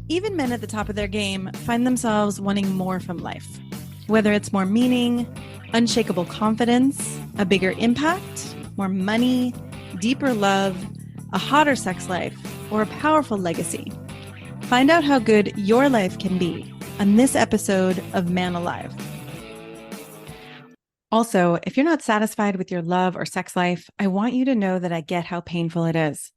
Even men at the top of their game find themselves wanting more from life. Whether it's more meaning, unshakable confidence, a bigger impact, more money, deeper love, a hotter sex life, or a powerful legacy. Find out how good your life can be on this episode of Man Alive. Also, if you're not satisfied with your love or sex life, I want you to know that I get how painful it is.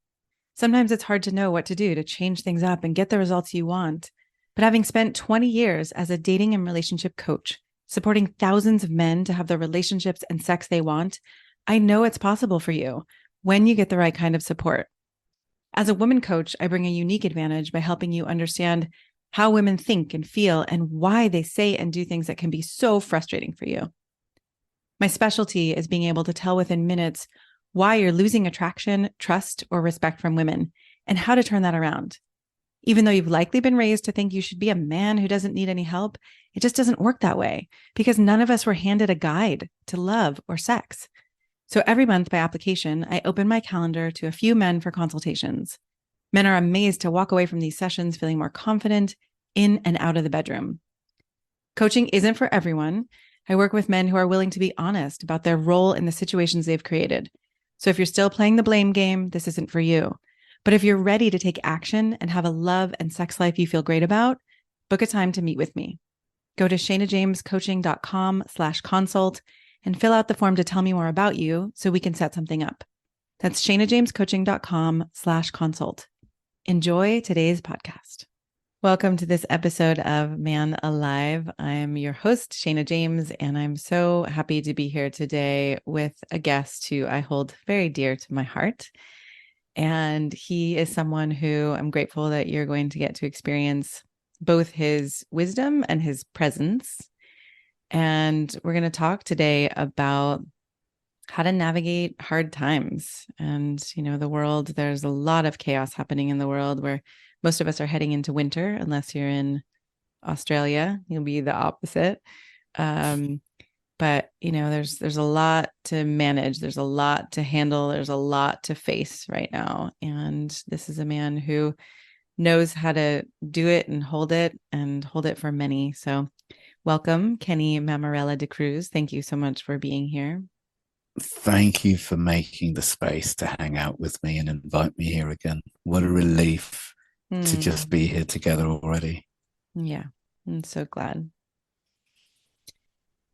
Sometimes it's hard to know what to do to change things up and get the results you want. But having spent 20 years as a dating and relationship coach, supporting thousands of men to have the relationships and sex they want, I know it's possible for you when you get the right kind of support. As a woman coach, I bring a unique advantage by helping you understand how women think and feel and why they say and do things that can be so frustrating for you. My specialty is being able to tell within minutes why you're losing attraction, trust, or respect from women, and how to turn that around. Even though you've likely been raised to think you should be a man who doesn't need any help, it just doesn't work that way because none of us were handed a guide to love or sex. So every month by application, I open my calendar to a few men for consultations. Men are amazed to walk away from these sessions feeling more confident in and out of the bedroom. Coaching isn't for everyone. I work with men who are willing to be honest about their role in the situations they've created. So if you're still playing the blame game, this isn't for you. But if you're ready to take action and have a love and sex life you feel great about, book a time to meet with me. Go to shanajamescoaching.com/consult and fill out the form to tell me more about you so we can set something up. That's shanajamescoaching.com/consult. Enjoy today's podcast. Welcome to this episode of Man Alive. I'm your host, Shana James, and I'm so happy to be here today with a guest who I hold very dear to my heart. And he is someone who I'm grateful that you're going to get to experience both his wisdom and his presence. And we're going to talk today about how to navigate hard times. And, the world, there's a lot of chaos happening in the world where most of us are heading into winter, unless you're in Australia, you'll be the opposite. But there's a lot to manage. There's a lot to handle. There's a lot to face right now. And this is a man who knows how to do it and hold it for many. So welcome, Kenny Mamarella de Cruz. Thank you so much for being here. Thank you for making the space to hang out with me and invite me here again. What a relief to just be here together already. Yeah, I'm so glad.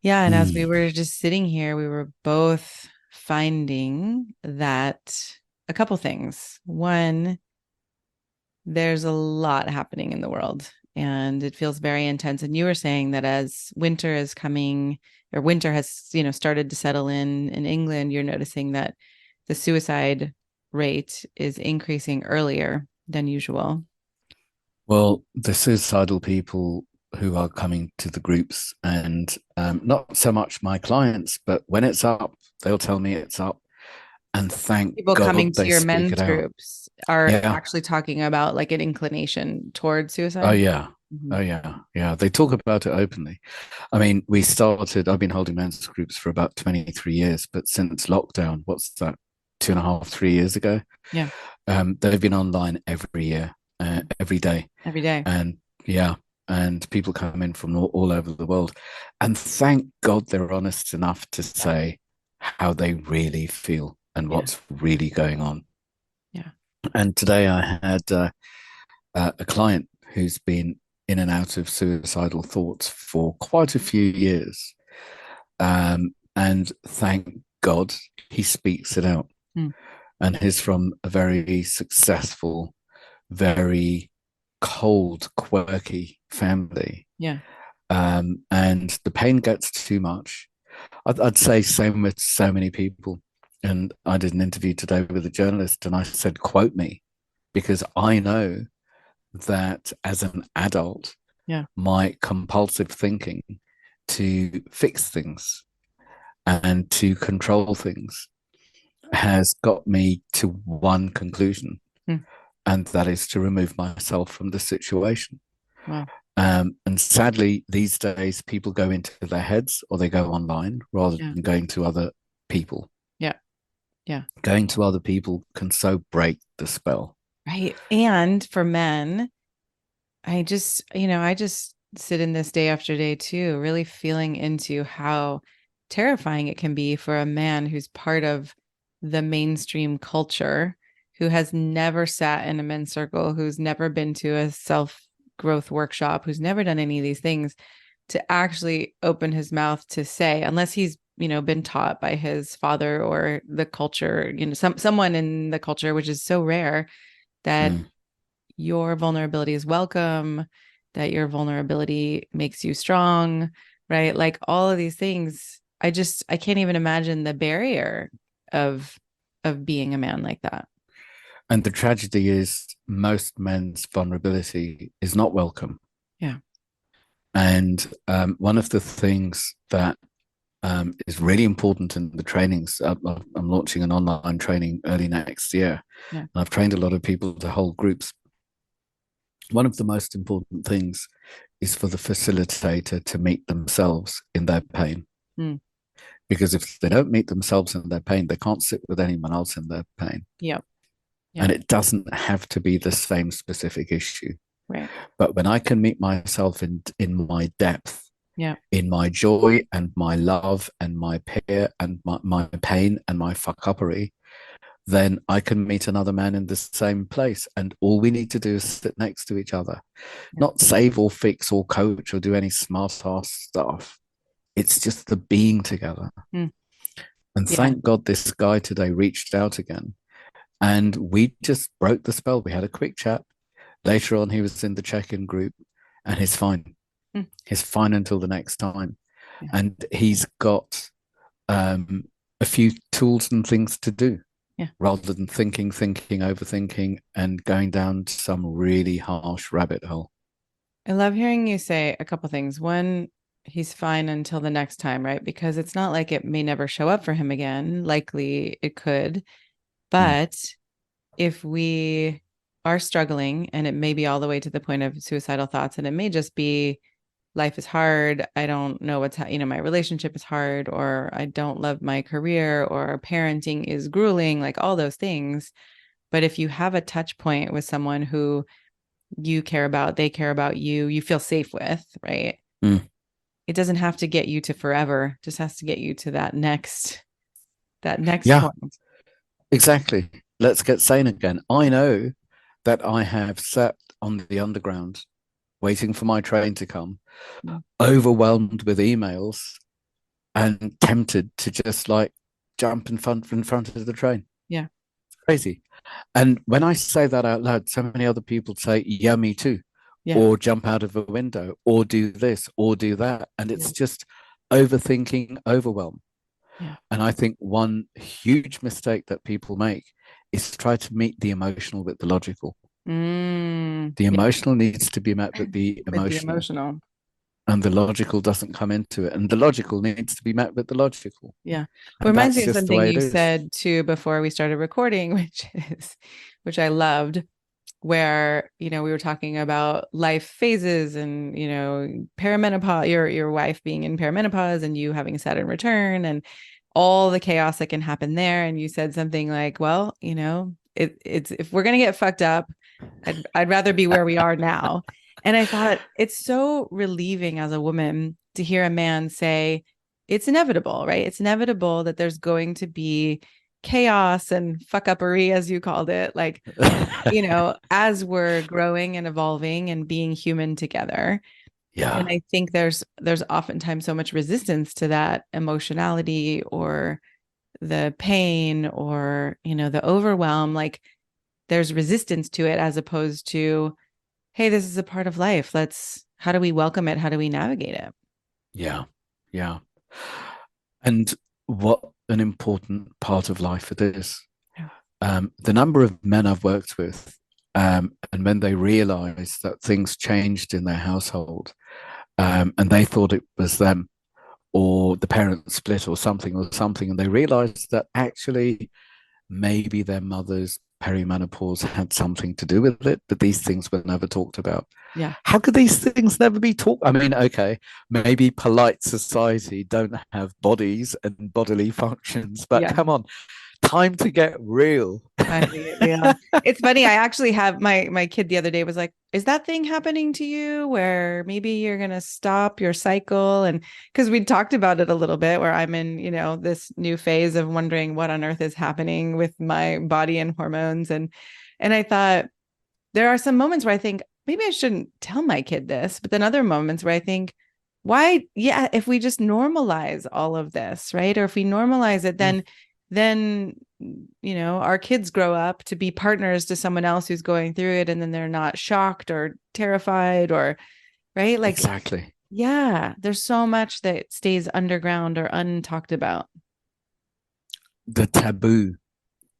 Yeah, and as we were just sitting here, we were both finding that a couple things. One, there's a lot happening in the world and it feels very intense. And you were saying that as winter is coming, or winter has, started to settle in England, you're noticing that the suicide rate is increasing earlier than usual. Well, the suicidal people who are coming to the groups, and not so much my clients, but when it's up, they'll tell me it's up. And thank people God coming to they your speak men's it out. groups are Yeah. actually talking about like an inclination towards suicide. Oh, yeah. Oh, yeah. Yeah. They talk about it openly. I mean, I've been holding men's groups for about 23 years, but since lockdown, what's that, 2.5, 3 years ago? Yeah. They've been online every year, every day. Every day. And yeah, and people come in from all over the world. And thank God they're honest enough to say how they really feel and what's really going on. Yeah. And today I had a client who's been in and out of suicidal thoughts for quite a few years. And thank God he speaks it out. And he's from a very successful, very cold, quirky family. Yeah. And the pain gets too much. I'd say same with so many people. And I did an interview today with a journalist and I said, quote me, because I know that as an adult, my compulsive thinking to fix things and to control things has got me to one conclusion, and that is to remove myself from the situation. Wow. And sadly, these days, people go into their heads or they go online rather than going to other people. Yeah. Yeah. Going to other people can so break the spell. Right. And for men, I just sit in this day after day too, really feeling into how terrifying it can be for a man who's part of the mainstream culture, who has never sat in a men's circle, who's never been to a self growth workshop, who's never done any of these things, to actually open his mouth to say, unless he's, been taught by his father or the culture, someone in the culture, which is so rare, that Mm. your vulnerability is welcome, that your vulnerability makes you strong, right? Like all of these things. I can't even imagine the barrier of being a man like that. And the tragedy is most men's vulnerability is not welcome. Yeah. And one of the things that is really important in the trainings, I'm launching an online training early next year. Yeah. And I've trained a lot of people to hold groups. One of the most important things is for the facilitator to meet themselves in their pain. Mm. Because if they don't meet themselves in their pain, they can't sit with anyone else in their pain. Yep. And Yep. it doesn't have to be the same specific issue. Right. But when I can meet myself in my depth, Yeah. in my joy and my love and my peer and my pain and my fuck uppery, then I can meet another man in the same place. And all we need to do is sit next to each other, Yeah. not save or fix or coach or do any smart ass stuff. It's just the being together. Mm. And Yeah. thank God this guy today reached out again. And we just broke the spell. We had a quick chat. Later on, he was in the check-in group and he's fine. Mm. He's fine until the next time. Yeah. And he's got a few tools and things to do Yeah. rather than thinking, overthinking, and going down some really harsh rabbit hole. I love hearing you say a couple things. One, he's fine until the next time, right? Because it's not like it may never show up for him again. Likely it could. Mm. But if we are struggling, and it may be all the way to the point of suicidal thoughts, and it may just be life is hard. I don't know my relationship is hard, or I don't love my career, or parenting is grueling, like all those things. But if you have a touch point with someone who you care about, they care about you, you feel safe with, right? Mm. It doesn't have to get you to forever, it just has to get you to that next Yeah, point. exactly. Let's get sane again. I know that I have sat on the underground waiting for my train to come, Mm. overwhelmed with emails and tempted to just like jump in front of the train. Yeah. It's crazy. And when I say that out loud, so many other people say, yeah, me too, Yeah. or jump out of a window, or do this, or do that. And Yeah. it's just overthinking, overwhelm. Yeah. And I think one huge mistake that people make is to try to meet the emotional with the logical. The Yeah. emotional needs to be met with the With the emotional, emotional. and the logical doesn't come into it. And the logical needs to be met with the logical. Yeah. It And reminds that's me of just the something way it you is. said too before we started recording, which I loved, where, we were talking about life phases and, perimenopause, your wife being in perimenopause and you having a Saturn return and all the chaos that can happen there. And you said something like, well, it's if we're gonna get fucked up, I'd rather be where we are now. And I thought it's so relieving as a woman to hear a man say, it's inevitable, right? It's inevitable that there's going to be chaos and fuck uppery, as you called it, like, as we're growing and evolving and being human together. And Yeah. I think there's oftentimes so much resistance to that emotionality or the pain or, the overwhelm. Like there's resistance to it as opposed to, hey, this is a part of life. How do we welcome it? How do we navigate it? Yeah. Yeah. And what an important part of life it is. Yeah. The number of men I've worked with, and when they realized that things changed in their household, and they thought it was them or the parents split or something, and they realized that actually maybe their mother's perimenopause had something to do with it, but these things were never talked about. Yeah. How could these things never be talked? I mean, okay, maybe polite society don't have bodies and bodily functions, but Yeah. come on, time to get real. Time to get real. It's funny. I actually have my kid the other day was like, "Is that thing happening to you where maybe you're gonna stop your cycle?" And because we talked about it a little bit, where I'm in, this new phase of wondering what on earth is happening with my body and hormones, and I thought there are some moments where I think maybe I shouldn't tell my kid this, but then other moments where I think, why, yeah, if we just normalize all of this, right? Or if we normalize it, then our kids grow up to be partners to someone else who's going through it, and then they're not shocked or terrified or right. Like, Exactly. yeah, there's so much that stays underground or untalked about. The taboo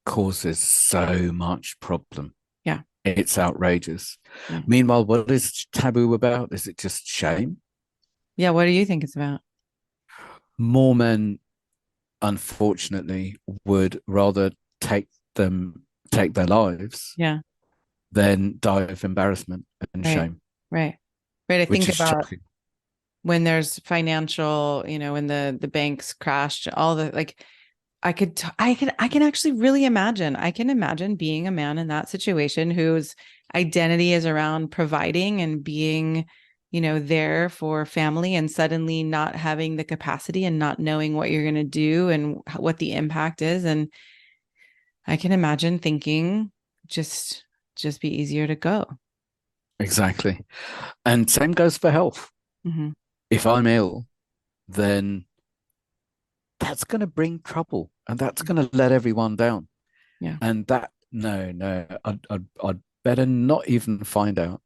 causes so much problem. Yeah. It's outrageous. Yeah. Meanwhile, what is taboo about? Is it just shame? Yeah. What do you think it's about? More men, unfortunately, would rather take their lives Yeah. than die of embarrassment and Right. shame, Right. Right. I which think is about shocking. when there's financial, when the banks crashed, all the like I can actually really imagine. I can imagine being a man in that situation whose identity is around providing and being, there for family, and suddenly not having the capacity and not knowing what you're going to do and what the impact is. And I can imagine thinking just be easier to go. Exactly. And same goes for health. Mm-hmm. If I'm ill, then that's going to bring trouble and that's going to let everyone down. Yeah. And that, no, no, I'd better not even find out.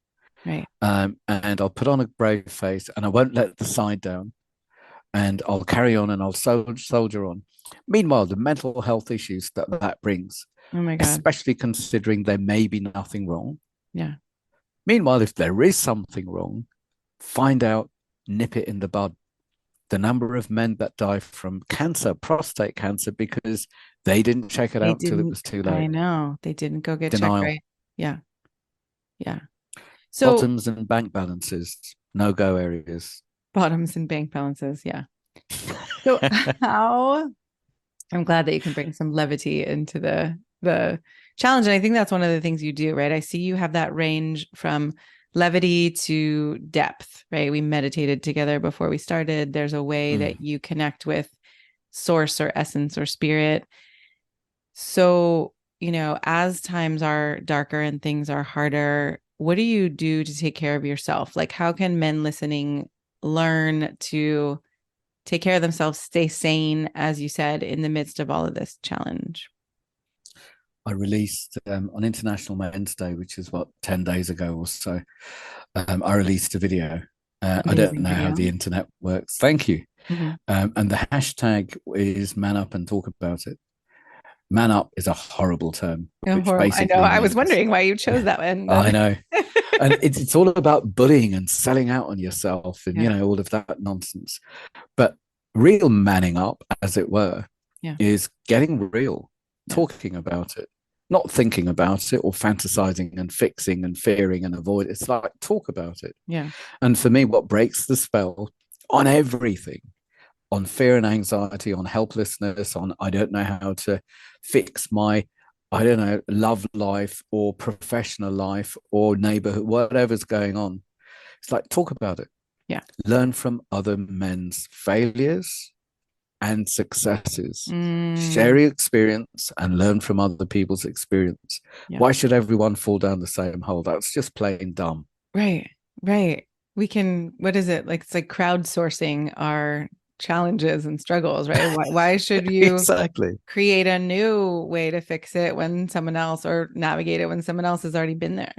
Right. And I'll put on a brave face and I won't let the side down and I'll carry on and I'll soldier on. Meanwhile, the mental health issues that brings, Oh my God. especially considering there may be nothing wrong. Yeah. Meanwhile, if there is something wrong, find out, nip it in the bud. The number of men that die from cancer, prostate cancer, because they didn't check it They out until it didn't, was too I late. know. They didn't go get checked, Denial. right? Yeah. Yeah. So Bottoms and bank balances, no go areas. bottoms and bank balances. Yeah. So how I'm glad that you can bring some levity into the challenge. And I think that's one of the things you do, right? I see you have that range from levity to depth, right? We meditated together before we started. There's a way that you connect with source or essence or spirit. So, as times are darker and things are harder, what do you do to take care of yourself? Like, how can men listening learn to take care of themselves, stay sane, as you said, in the midst of all of this challenge? I released on International Men's Day, which is what 10 days ago or so. I released a video. I don't Amazing know how video. the internet works. Thank you. Mm-hmm. And the hashtag is man up and talk about it. Man up is a horrible term, Oh, which horrible. I know. basically I was means wondering why you chose that one. I know. And it's all about bullying and selling out on yourself and, Yeah. all of that nonsense. But real manning up, as it were, Yeah. is getting real, Yeah. talking about it, not thinking about it or fantasizing and fixing and fearing and avoid. It's like talk about it. Yeah. And for me, what breaks the spell on everything, on fear and anxiety, on helplessness, on I don't know how to fix my, I don't know, love life or professional life or neighborhood, whatever's going on. It's like talk about it. Yeah. Learn from other men's failures and successes. Share Mm, your experience and learn from other people's experience. yeah. Why should everyone fall down the same hole? That's just plain dumb. Right. Right. We can, what is it? Like, it's like crowdsourcing our challenges and struggles, right? Why should you Exactly. create a new way to fix it when someone else or navigate it when someone else has already been there?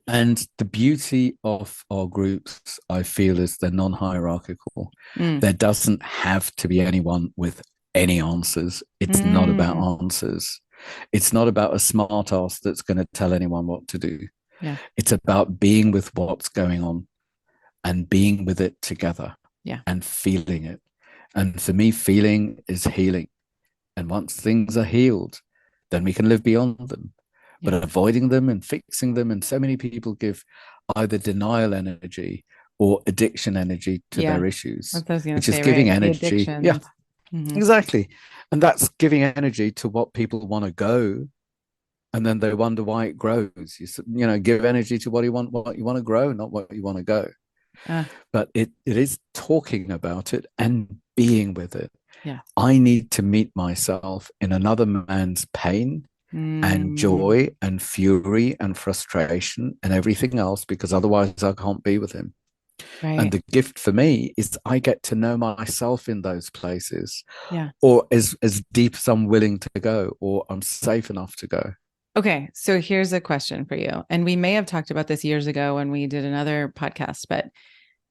And the beauty of our groups, I feel, is they're non hierarchical. Mm, There doesn't have to be anyone with any answers. It's not about mm, answers. It's not about a smart ass that's going to tell anyone what to do. yeah. It's about being with what's going on and being with it together Yeah. and feeling it. And for me, feeling is healing. And once things are healed, then we can live beyond them. But Yeah. avoiding them and fixing them, and so many people give either denial energy or addiction energy to Yeah. their issues, That's what I was going to which is say, giving right? The energy. Yeah, addictions. Mm-hmm. Exactly. And that's giving energy to what people want to go. And then they wonder why it grows. Give energy to what you want to grow, not what you want to go. Uh, But it is talking about it and being with it. yeah. I need to meet myself in another man's pain and Mm, joy and fury and frustration and everything else, because otherwise I can't be with him. And right. the gift for me is I get to know myself in those places, Yeah. or as deep as I'm willing to go, or I'm safe enough to go. Okay. So here's a question for you. And we may have talked about this years ago when we did another podcast, but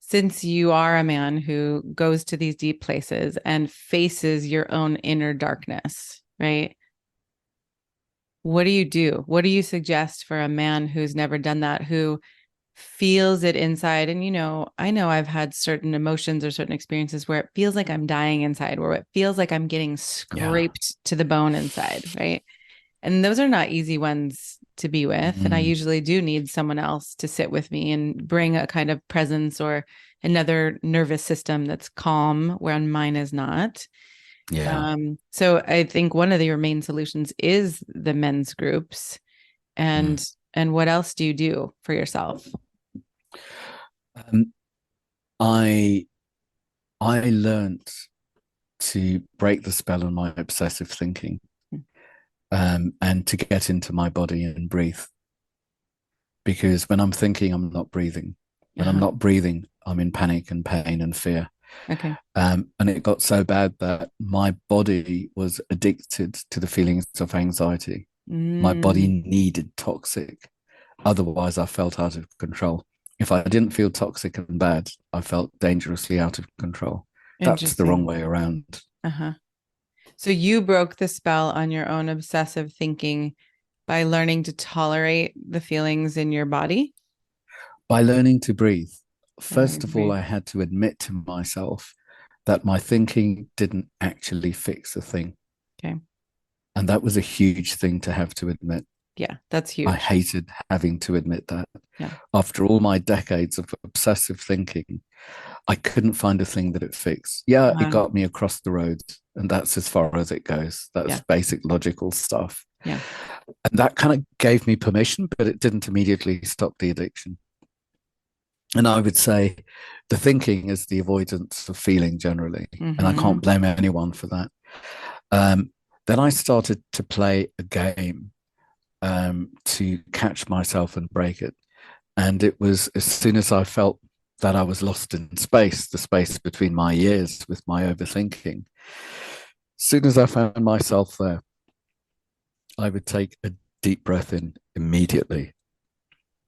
since you are a man who goes to these deep places and faces your own inner darkness, right? What do you do? What do you suggest for a man who's never done that, who feels it inside? And, I know I've had certain emotions or certain experiences where it feels like I'm dying inside, where it feels like I'm getting Yeah. scraped to the bone inside, right? And those are not easy ones to be with. And I Mm, usually do need someone else to sit with me and bring a kind of presence or another nervous system that's calm when mine is not. yeah. So I think one of your main solutions is the men's groups. Mm. And what else do you do for yourself? Um, I I learned to break the spell on my obsessive thinking, and to get into my body and breathe. Because when I'm thinking, I'm not breathing. When I'm Uh-huh. not breathing, I'm in panic and pain and fear. Okay. And it got so bad that my body was addicted to the feelings of anxiety. My body Mm, needed toxic. Otherwise, I felt out of control. If I didn't feel toxic and bad, I felt dangerously out of control. That's the wrong interesting. way around. Uh-huh. So you broke the spell on your own obsessive thinking by learning to tolerate the feelings in your body. By learning to breathe, By learning first to of all, breathe. I had to admit to myself that my thinking didn't actually fix a thing. Okay. And that was a huge thing to have to admit. Yeah, that's I huge. hated having to admit that. Yeah. After all my decades of obsessive thinking, I couldn't find a thing that it fixed. Yeah, it Wow. got me across the road, and that's as far as it goes. That's Yeah. basic logical stuff. Yeah. And that kind of gave me permission, but it didn't immediately stop the addiction. And I would say the thinking is the avoidance of feeling generally. And I Mm-hmm. can't blame anyone for that. Um, then I started to play a game, to catch myself and break it. And it was as soon as I felt that I was lost in space, the space between my ears with my overthinking, as soon as I found myself there, I would take a deep breath in immediately.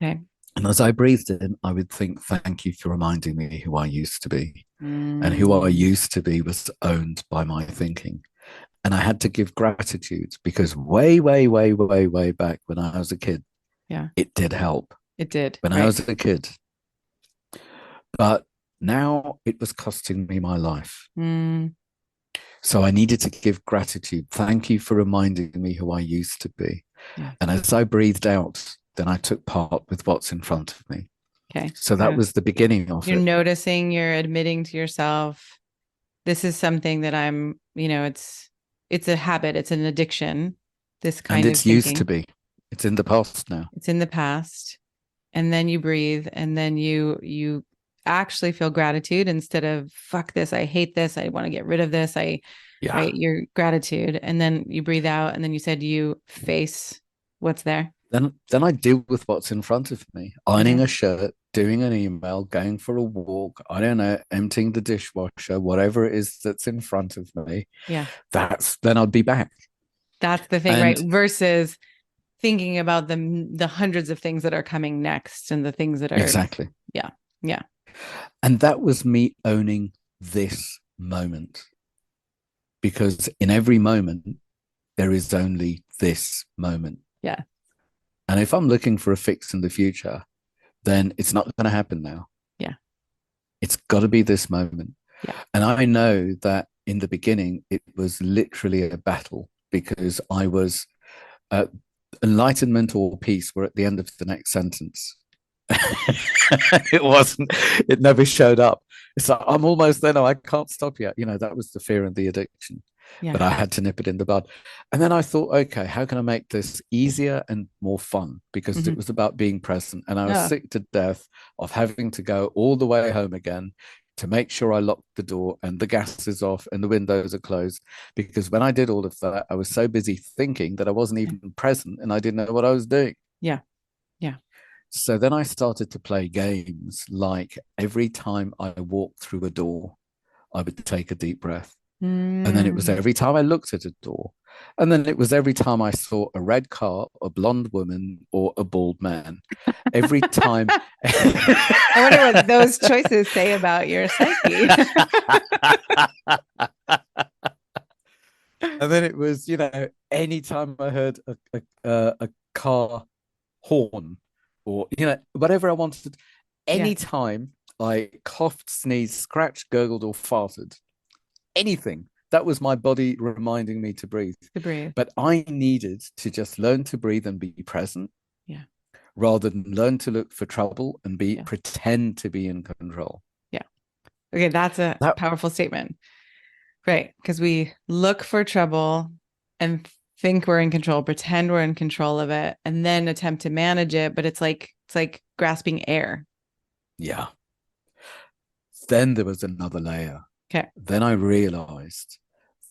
Okay. And as I breathed in, I would think, thank you for reminding me who I used to be. And who I Mm, used to be was owned by my thinking. And I had to give gratitude because way, way, way, way, way back when I was a kid, yeah, it did help it did. when I Right. was a kid. But now it was costing me my life. Mm, So I needed to give gratitude. Thank you for reminding me who I used to be. yeah. And as I breathed out, then I took part with what's in front of me. Okay. So that So was the beginning of you're it. noticing, you're admitting to yourself, this is something that it's a habit, it's an addiction, this And kind of it's used to thinking. be. It's in the past now. It's in the past. And then you breathe and then you actually feel gratitude instead of fuck this, I hate this, I want to get rid of this. Yeah. Right, your gratitude. And then you breathe out and then you said you face what's there. Then I deal with what's in front of me. Ironing Okay. a shirt, doing an email, going for a walk, I don't know, emptying the dishwasher, whatever it is that's in front of me. Yeah. That's then I'll be back. That's the thing, right? And Versus thinking about the hundreds of things that are coming next and the things that are, exactly. yeah. Yeah. And that was me owning this moment, because in every moment, there is only this moment. Yeah. And if I'm looking for a fix in the future, then it's not going to happen now. Yeah. It's got to be this moment. Yeah. And I know that in the beginning, it was literally a battle because I was, uh, enlightenment or peace were at the end of the next sentence. It wasn't, it never showed up. It's like, I'm almost there. No, I can't stop yet. That was the fear and the addiction, Yeah. but I had to nip it in the bud. And then I thought, okay, how can I make this easier and more fun? Because Hmm. it was about being present. And I was Oh, sick to death of having to go all the way home again to make sure I locked the door and the gas is off and the windows are closed. Because when I did all of that, I was so busy thinking that I wasn't yeah. even present and I didn't know what I was doing. Yeah. Yeah. So then I started to play games like every time I walked through a door, I would take a deep breath. And then it was Mm. every time I looked at a door. And then it was every time I saw a red car, a blonde woman, or a bald man. Every time. I wonder what those choices say about your psyche. And then it was, anytime I heard a car horn or, whatever I wanted, Yeah. anytime I coughed, sneezed, scratched, gurgled, or farted, anything. That was my body reminding me to breathe. To breathe. But I needed to just learn to breathe and be present Yeah. rather than learn to look for trouble and be Yeah. pretend to be in control. Yeah. Okay. That's a That powerful statement. Right. Because we look for trouble and think we're in control, pretend we're in control of it, and then attempt to manage it. But it's like grasping air. yeah. Then there was another layer. Okay. Then I realized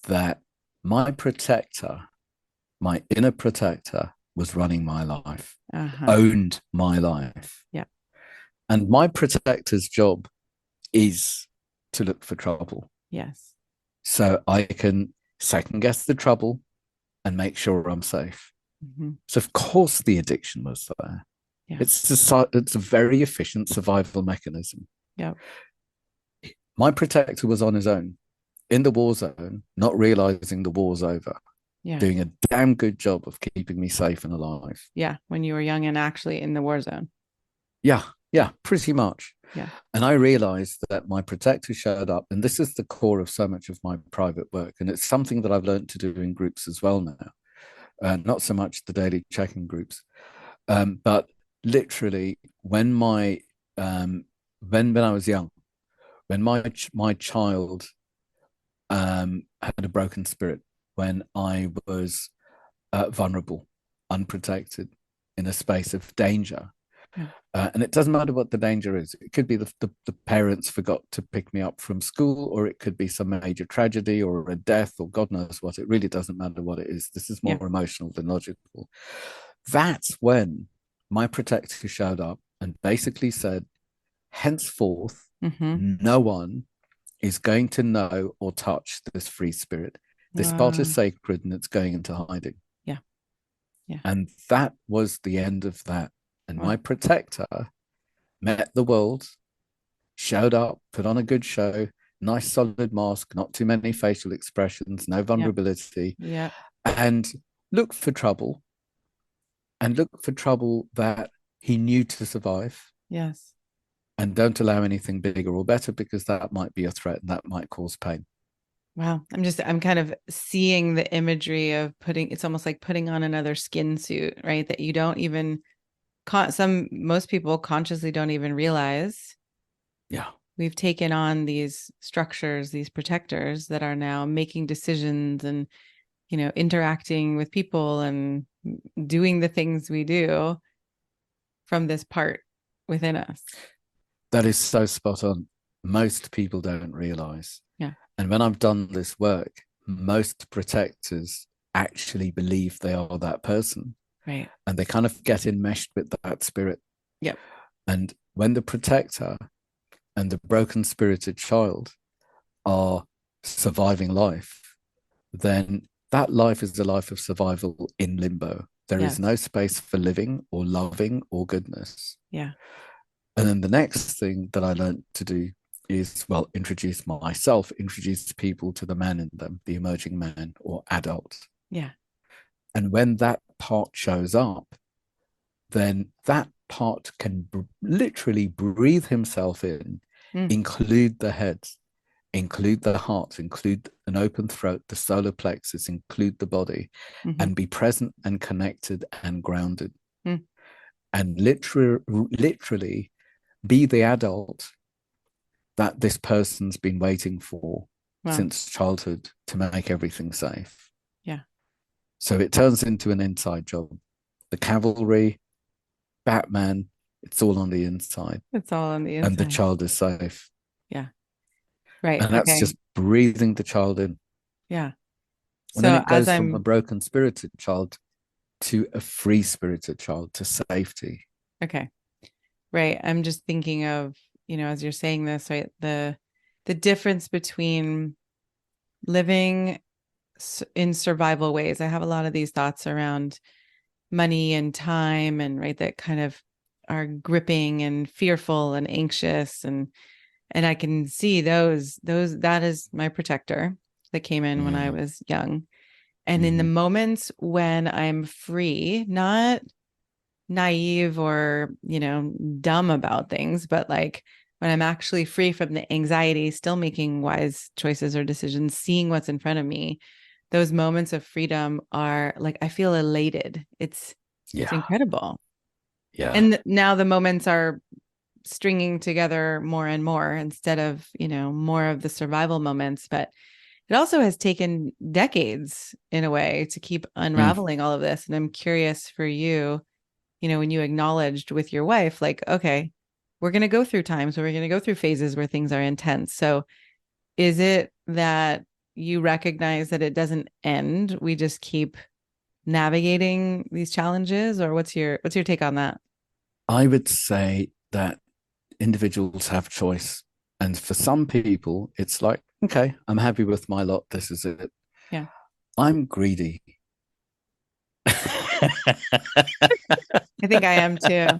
that my protector, my inner protector, was running my life, Uh-huh. owned my life. Yeah. And my protector's job is to look for trouble. Yes. So I can second guess the trouble and make sure I'm safe. Hmm. So of course the addiction was there. Yeah. It's a very efficient survival mechanism. Yeah. My protector was on his own in the war zone, not realizing the war's over, Yeah. doing a damn good job of keeping me safe and alive. Yeah. When you were young and actually in the war zone. Yeah, yeah, pretty much. Yeah. And I realized that my protector showed up, and this is the core of so much of my private work. And it's something that I've learned to do in groups as well now. Not so much the daily check-in groups, but literally um, when I was young, when my child had a broken spirit, when I was vulnerable, unprotected, in a space of danger. Yeah. And it doesn't matter what the danger is. It could be the parents forgot to pick me up from school, or it could be some major tragedy or a death, or God knows what. It really doesn't matter what it is. This is Yeah. more emotional than logical. That's when my protector showed up and basically said, henceforth, Hmm. no one is going to know or touch this free spirit. This part is Wow. sacred and it's going into hiding. Yeah. Yeah. And that was the end of that. And Wow. my protector met the world, showed up, put on a good show, nice solid mask, not too many facial expressions, no Yeah. vulnerability, Yeah. and looked for trouble and looked for trouble that he knew to survive. Yes. And don't allow anything bigger or better because that might be a threat and that might cause pain. Wow. I'm kind of seeing the imagery of it's almost like putting on another skin suit, right? That you don't even, most people consciously don't even realize Yeah. we've taken on these structures, these protectors that are now making decisions and, interacting with people and doing the things we do from this part within us. That is so spot on. Most people don't realize. Yeah. And when I've done this work, most protectors actually believe they are that person. Right. And they kind of get enmeshed with that spirit. Yep. And when the protector and the broken spirited child are surviving life, then that life is a life of survival in limbo. There is no Yes. space for living or loving or goodness. Yeah. And then the next thing that I learned to do is, well, introduce myself, introduce people to the man in them, the emerging man or adult. Yeah. And when that part shows up, then that part can literally breathe himself in, Mm. include the head, include the heart, include an open throat, the solar plexus, include the body, Hmm. and be present and connected and grounded. Mm. And literally be the adult that this person's been waiting for Wow. since childhood to make everything safe. Yeah. So it turns into an inside job. The cavalry, Batman, it's all on the inside, It's all on the and the inside. child is safe. Yeah. Right. And that's Okay. just breathing the child in. Yeah. And then So it as goes from a I'm broken spirited child to a free spirited child to safety. okay. Right. I'm just thinking of, as you're saying this, right, the difference between living in survival ways. I have a lot of these thoughts around money and time and right that kind of are gripping and fearful and anxious and I can see those that is my protector that came in when I Mm, was young. And in the mm, moments when I'm free, not naive or, dumb about things, but like when I'm actually free from the anxiety, still making wise choices or decisions, seeing what's in front of me, those moments of freedom are like I feel elated. It's yeah, incredible. yeah. And now the moments are stringing together more and more instead of, more of the survival moments, but it also has taken decades in a way to keep Mm, unraveling all of this. And I'm curious for you, when you acknowledged with your wife, like, okay, we're going to go through times where we're going to go through phases where things are intense. So is it that you recognize that it doesn't end? We just keep navigating these challenges, or what's your take on that? I would say that individuals have choice. And for some people, it's like, okay, I'm happy with my lot. This is it. Yeah. I'm greedy. I think I am too.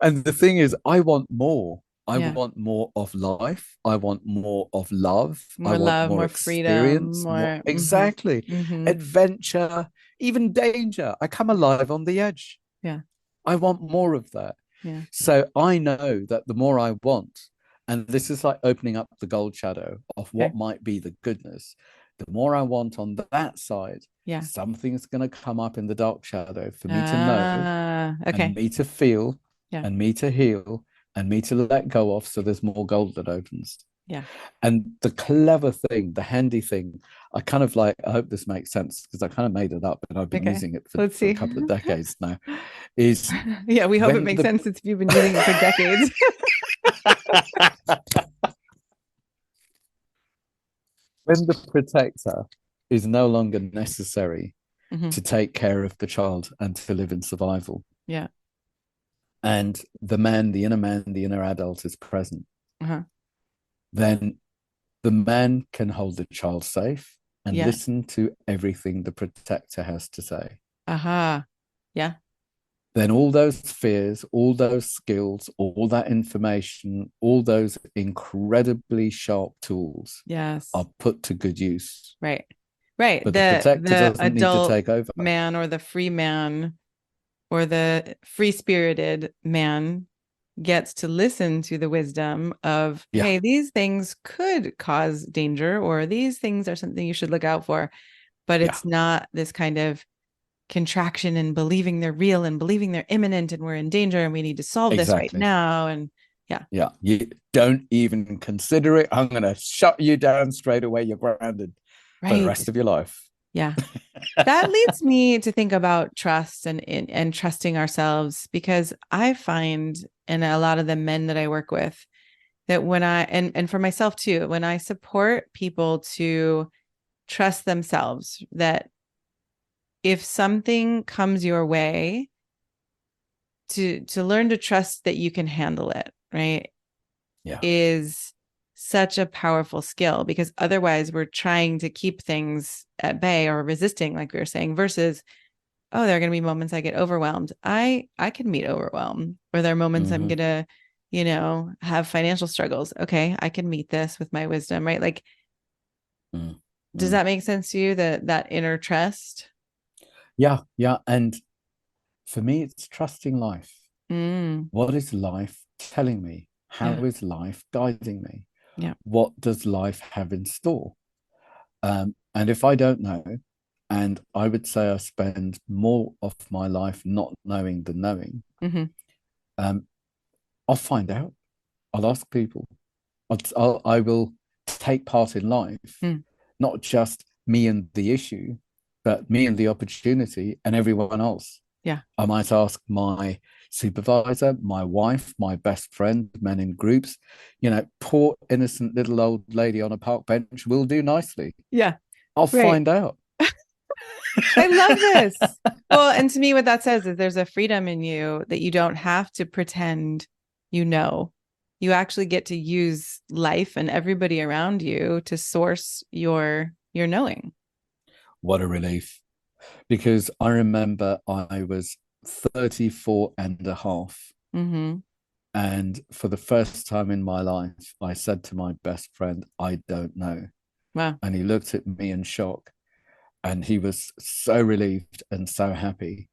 And the thing is, I want more. I Yeah. want more of life. I want more of love. I More want love, more more freedom, experience, more more exactly adventure, even danger. I come alive on the edge. yeah. I want more of that. Yeah. So I know that the more I want, and this is like opening up the gold shadow of Okay. what might be the goodness, the more I want on that side, Yeah. something's going to come up in the dark shadow for me to know and Okay. me to feel Yeah. and me to heal and me to let go of. So there's more gold that opens. Yeah. And the clever thing, the handy thing, I kind of like, I hope this makes sense because I kind of made it up and I've been Okay. using it Let's for a see. couple of decades now, is Yeah, we hope it when makes the sense since you've been using it for decades. when the protector is no longer necessary Hmm. to take care of the child and to live in survival, Yeah. and the inner adult is present, Uh-huh. then the man can hold the child safe and Yeah. listen to everything the protector has to say. Uh-huh. Yeah. Then all those fears, all those skills, all that information, all those incredibly sharp tools Yes. are put to good use. Right. Right. But the protector The doesn't need to adult take over. man or the free man or the free-spirited man gets to listen to the wisdom of, Yeah, hey, these things could cause danger, or these things are something you should look out for. But yeah, it's not this kind of contraction and believing they're real and believing they're imminent and we're in danger and we need to solve this right exactly. now. And yeah, Yeah, you don't even consider it. I'm going to shut you down straight away. You're grounded for the right. rest of your life. Yeah. That leads me to think about trust and trusting ourselves, because I find in a lot of the men that I work with that when and for myself too, when I support people to trust themselves, that if something comes your way, to learn to trust that you can handle it, right, Yeah, is such a powerful skill, because otherwise we're trying to keep things at bay or resisting, like we were saying, versus, oh, there are going to be moments I get overwhelmed. I can meet overwhelm, or there are moments I'm mm-hmm. going to, have financial struggles. Okay, I can meet this with my wisdom, right? Like, does Mm-hmm. that make sense to you, that inner trust? Yeah, yeah. And for me, it's trusting life. Mm, What is life telling me? How yeah. is life guiding me? Yeah. What does life have in store? And if I don't know, and I would say I spend more of my life not knowing than knowing, Hmm. um, I'll find out. I'll ask people. I will take part in life, Mm, not just me and the issue, but me and the opportunity and everyone else. yeah. I might ask my supervisor, my wife, my best friend, men in groups. Poor innocent little old lady on a park bench will do nicely. Yeah. I'll Right. find out. I love this. Well, and to me, what that says is there's a freedom in you that you don't have to pretend you know. You actually get to use life and everybody around you to source your knowing. What a relief. Because I remember I was 34 and a half. Mm-hmm. And for the first time in my life, I said to my best friend, I don't know. Wow. And he looked at me in shock. And he was so relieved and so happy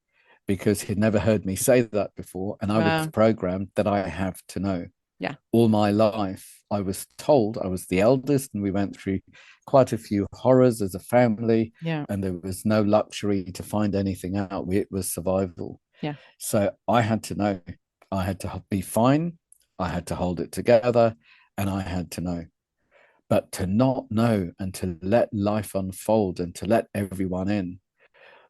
because he'd never heard me say that before. And I was Wow. programmed that I have to know. Yeah. All my life, I was told I was the eldest, and we went through quite a few horrors as a family, Yeah. and there was no luxury to find anything out. It was survival. Yeah. So I had to know. I had to be fine. I had to hold it together, and I had to know. But to not know and to let life unfold and to let everyone in,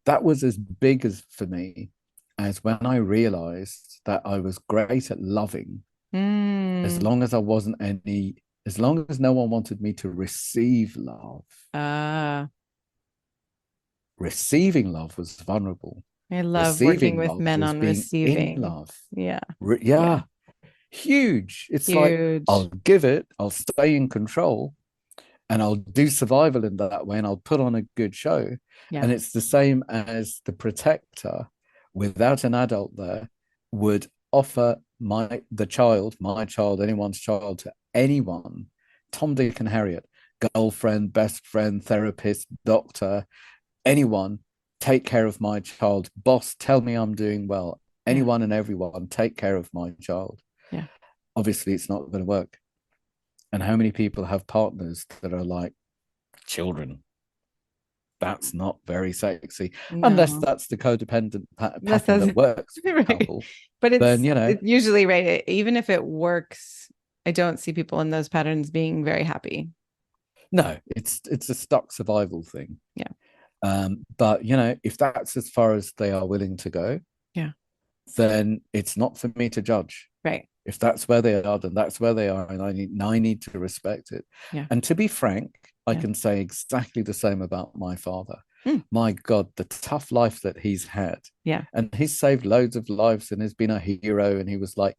that was as big as for me as when I realized that I was great at loving as Mm. long as I wasn't any, as long as no one wanted me to receive love. Ah, Receiving love was vulnerable. I love working Receiving with love men was on being in receiving. love. Yeah. Yeah. Yeah, huge. It's like I'll Huge. give it, I'll stay in control, and I'll do survival in that way, and I'll put on a good show. Yeah. And it's the same as the protector, without an adult there, would offer my child, anyone's child to anyone, Tom, Dick, and Harriet, girlfriend, best friend, therapist, doctor, anyone, take care of my child. Boss, tell me I'm doing well. Yeah. Anyone and everyone, take care of my child. Yeah. Obviously, it's not going to work. And how many people have partners that are like children? That's not very sexy, unless No. that's the codependent That pattern does that works for a right. couple. But Then it's usually right. Even if it works, I don't see people in those patterns being very happy. no, it's a stock survival thing. Yeah. But if that's as far as they are willing to go, Yeah. then it's not for me to judge. Right. If that's where they are, then that's where they are, and I need to respect it. Yeah. And to be frank, I Yeah. can say exactly the same about my father. Mm. My God, the tough life that he's had, Yeah. and he's saved loads of lives and has been a hero. And he was like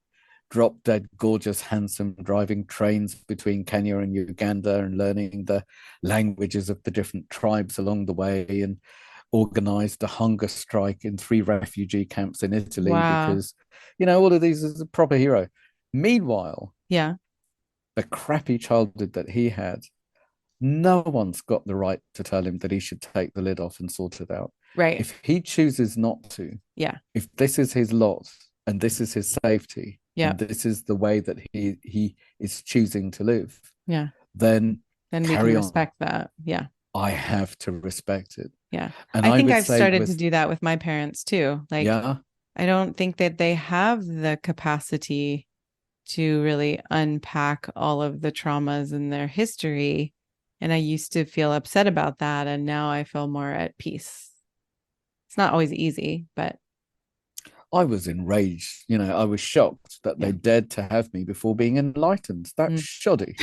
drop dead gorgeous, handsome, driving trains between Kenya and Uganda and learning the languages of the different tribes along the way, and organized a hunger strike in 3 refugee camps in Italy Wow. because, all of these is a proper hero. Meanwhile, Yeah. the crappy childhood that he had, no one's got the right to tell him that he should take the lid off and sort it out. Right. If he chooses not to, Yeah. if this is his lot and this is his safety Yeah. and this is the way that he is choosing to live, Yeah. then Then we can carry on. respect that. Yeah. I have to respect it. Yeah. And I I think would I've say started to with, do that with my parents too. Like, yeah, I don't think that they have the capacity to really unpack all of the traumas in their history. And I used to feel upset about that. And now I feel more at peace. It's not always easy, but I was enraged. I was shocked that yeah. they dared to have me before being enlightened. That's Mm. shoddy.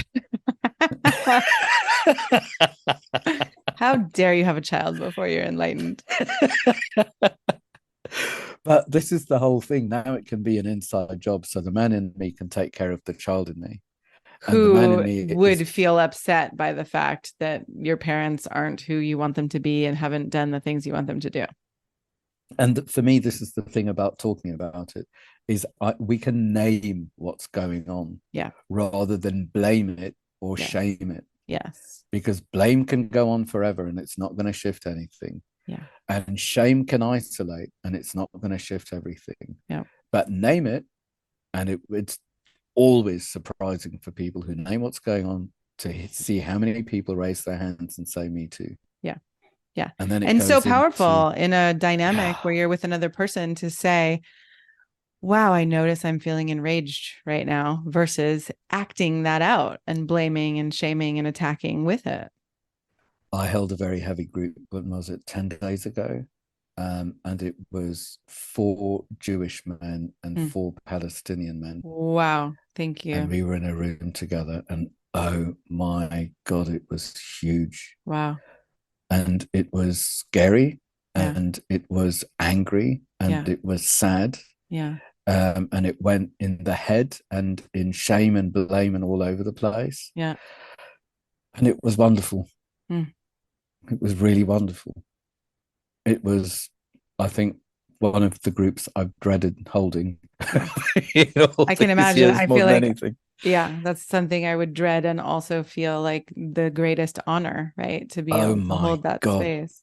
How dare you have a child before you're enlightened? But this is the whole thing. Now it can be an inside job. So the man in me can take care of the child in me. And the man in Who me is, would feel upset by the fact that your parents aren't who you want them to be and haven't done the things you want them to do. and for me, this is the thing about talking about it, is we can name what's going on Yeah. rather than blame it or Yes. shame it. Yes. Because blame can go on forever and it's not going to shift anything. Yeah. And shame can isolate and it's not going to shift everything. Yeah. But name it, and it's always surprising for people who name what's going on to see how many people raise their hands and say, me too. Yeah. Yeah. And then it And so goes into, powerful in a dynamic yeah, where you're with another person to say, wow, I notice I'm feeling enraged right now versus acting that out and blaming and shaming and attacking with it. I held a very heavy group, when was it, 10 days ago? And it was four Jewish men and Hmm. four Palestinian men. Wow. Thank And you. we were in a room together. And oh my God, it was huge. Wow. And it was scary. Yeah. And it was angry. And Yeah. it was sad. Yeah. And it went in the head and in shame and blame and all over the place. Yeah. And it was wonderful. Hmm. It was really wonderful. It was, I think, one of the groups I've dreaded holding Yeah. in all I can these imagine. years I more feel than like, anything. yeah, that's something I would dread and also feel like the greatest honor, right? To be Oh able to my hold that God. space.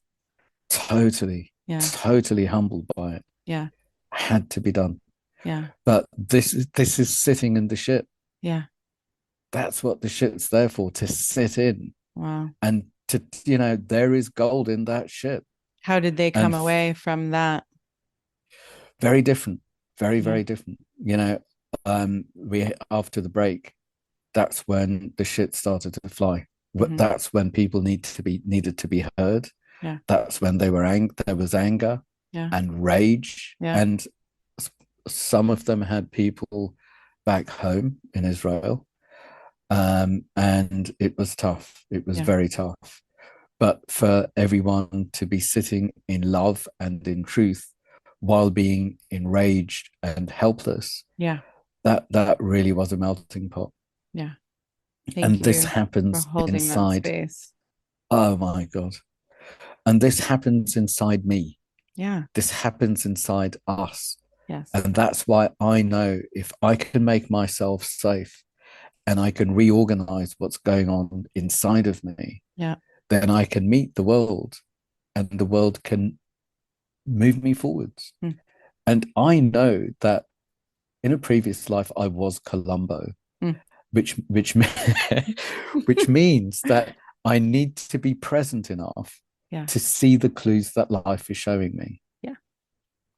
Totally, Yeah. totally humbled by it. Yeah. Had to be done. Yeah. But this is sitting in the shit. Yeah. That's what the shit's there for, to sit in Wow. and to, there is gold in that shit. How did they come And away from that? very different, very, Yeah. very different. We after the break, that's when the shit started to fly. Hmm. That's when people needed to be heard. Yeah. That's when there was anger Yeah. and rage, Yeah. and some of them had people back home in Israel, and it was tough. It was Yeah. very tough. But for everyone to be sitting in love and in truth while being enraged and helpless, Yeah. that really was a melting pot. Yeah. Thank And this you for happens holding that inside. space. Oh my God. And this happens inside me. Yeah. This happens inside us. Yes. And that's why I know, if I can make myself safe and I can reorganize what's going on inside of me, Yeah. then I can meet the world, and the world can move me forwards. Mm. And I know that in a previous life I was Columbo, Mm. which which means that I need to be present enough Yeah. to see the clues that life is showing me. Yeah.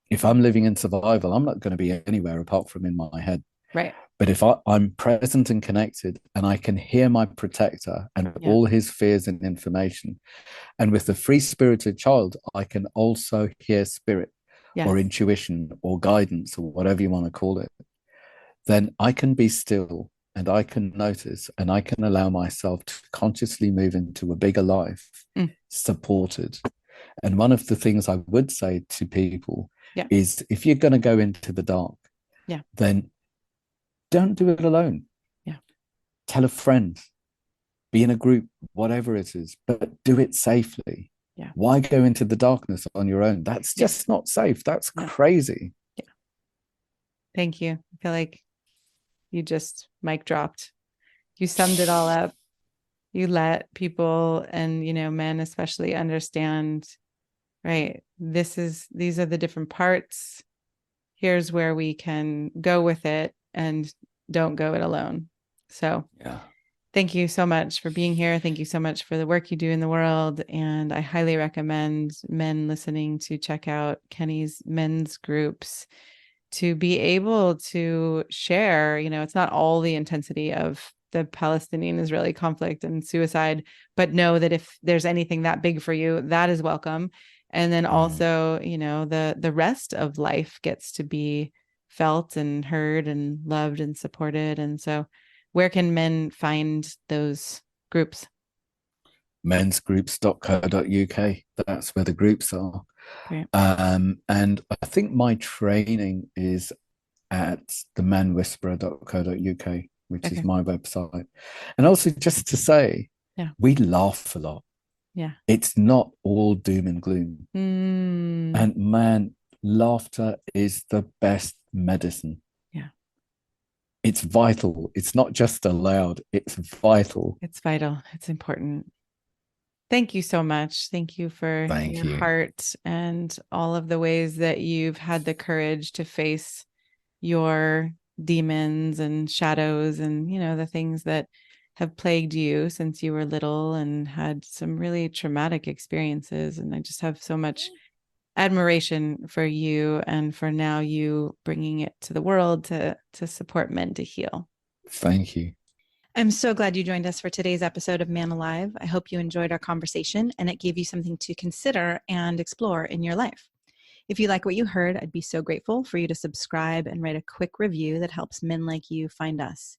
If I'm living in survival, I'm not going to be anywhere apart from in my head. Right. But if I'm present and connected, and I can hear my protector and Yeah. all his fears and information, and with the free spirited child, I can also hear spirit or Yes. intuition or guidance or whatever you want to call it, then I can be still and I can notice and I can allow myself to consciously move into a bigger life, Mm. supported. And one of the things I would say to people Yeah. is, if you're going to go into the dark, Yeah. then don't do it alone. Yeah. Tell a friend, be in a group, whatever it is, but do it safely. Yeah. Why go into the darkness on your own? That's Yeah. just not safe. That's No. crazy. Yeah. Thank you. I feel like you just mic dropped. You summed it all up. You let people and, men especially understand, right? These are the different parts. Here's where we can go with it and don't go it alone. So Yeah. thank you so much for being here. Thank you so much for the work you do in the world. And I highly recommend men listening to check out Kenny's men's groups to be able to share. It's not all the intensity of the Palestinian Israeli conflict and suicide, but know that if there's anything that big for you, that is welcome. And then also, the rest of life gets to be felt and heard and loved and supported. And so where can men find those groups? Mensgroups.co.uk. That's where the groups are. Great. And I think my training is at themanwhisperer.co.uk, which is Okay. my website. And also, just to say, Yeah. we laugh a lot. Yeah. It's not all doom and gloom. Mm. And man, laughter is the best medicine. Yeah. It's vital. It's not just allowed, it's vital. It's vital. It's important. Thank you so much. Thank you for Thank your you. heart and all of the ways that you've had the courage to face your demons and shadows and, the things that have plagued you since you were little and had some really traumatic experiences. And I just have so much admiration for you and for now you bringing it to the world to support men to heal. Thank you. I'm so glad you joined us for today's episode of Man Alive. I hope you enjoyed our conversation and it gave you something to consider and explore in your life. If you like what you heard, I'd be so grateful for you to subscribe and write a quick review that helps men like you find us.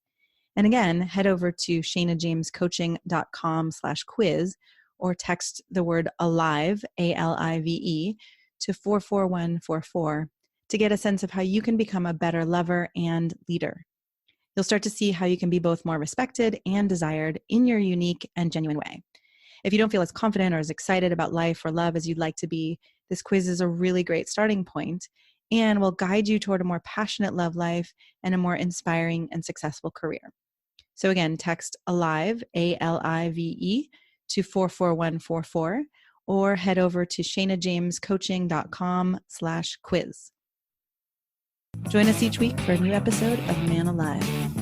And again, head over to shanajamescoaching.com/quiz or text the word ALIVE, ALIVE, to 44144 to get a sense of how you can become a better lover and leader. You'll start to see how you can be both more respected and desired in your unique and genuine way. If you don't feel as confident or as excited about life or love as you'd like to be, this quiz is a really great starting point and will guide you toward a more passionate love life and a more inspiring and successful career. So again, text ALIVE, ALIVE, to 44144 or head over to shanajamescoaching.com/quiz. Join us each week for a new episode of Man Alive.